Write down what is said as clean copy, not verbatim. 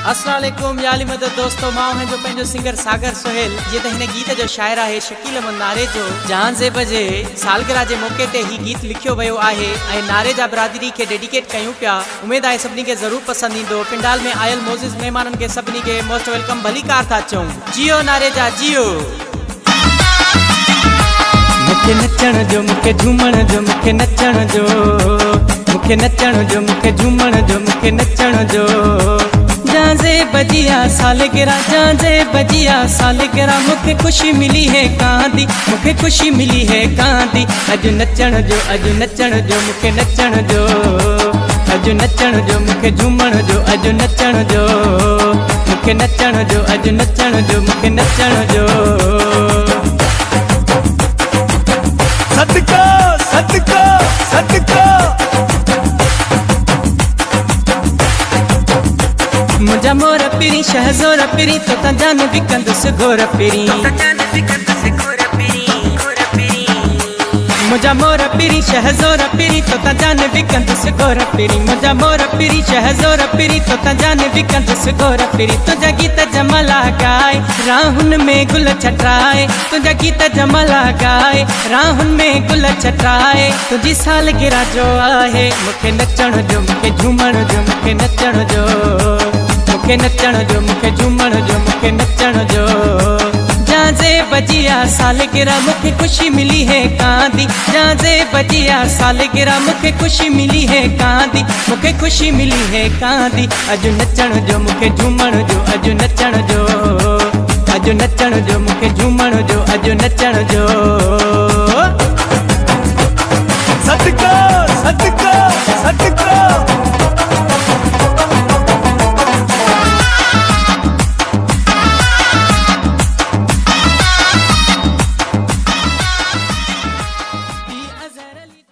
अस्सलाम वालेकुम याली मदद दोस्तों माओ हैं जो पंहिंजो सिंगर सागर सोहेल ये त हिन गीत जो शायर है शकील अहमद नारे जो जहां जे बजे सालगिरह जे मौके ते ही गीत लिखियो वियो आहे ऐं नारे जा बिरादरी के डेडिकेट कयूं पिया। उम्मीद है सभिनी के जरूर पसंद ईंदो। पिंडाल में आयल मोजिज मेहमानन के सभिनी के मोस्ट वेलकम भली कार था चऊं। जियो नारे जा जियो। मुखे नचण जो मुखे झूमण जो मुखे नचण जो मुखे नचण जो मुखे झूमण जो मुखे नचण जो जांजे बजिया सालगिरह जांजे बजिया सालगिरह मुखे खुशी मिली है कांदी मुखे खुशी मिली है कांदी अज नचण जो मुखे नचण जो अज नचण जो मुखे झूमण जो अज नचण जो मुखे नचण जो अज नचण जो मुखे नचण जो। सदका सदका सदका मुझा मोर पिरी शहजोर पिरी तो ता जान विकंदुस गोर पिरी मुझा मोर पिरी शहजोर पिरी तो ता जान विकंदुस गोर पिरी मुझा मोर पिरी शहजोर पिरी तो ता जान विकंदुस गोर पिरी तुझा गीत जमला गाए राहुन में गुल छटाए तुझा गीत जमला गाए राहुन में गुल छटाए तुझी सालगिरह जो आहे मुखे नचण जो मुखे झूमण जो मुखे नचण जो मुखे नचण जो मुखे झूमण जो मुखे नचण जो जांजे बजिया सालगिरह मुखे खुशी मिली है कांदी जांजे बजिया सालगिरह मुखे खुशी मिली है कांदी मुखे खुशी मिली है कांदी अज नचण जो मुखे झूमण जो अज नचण जो अज नचण जो मुखे झूमण जो अज नचण जो। सदका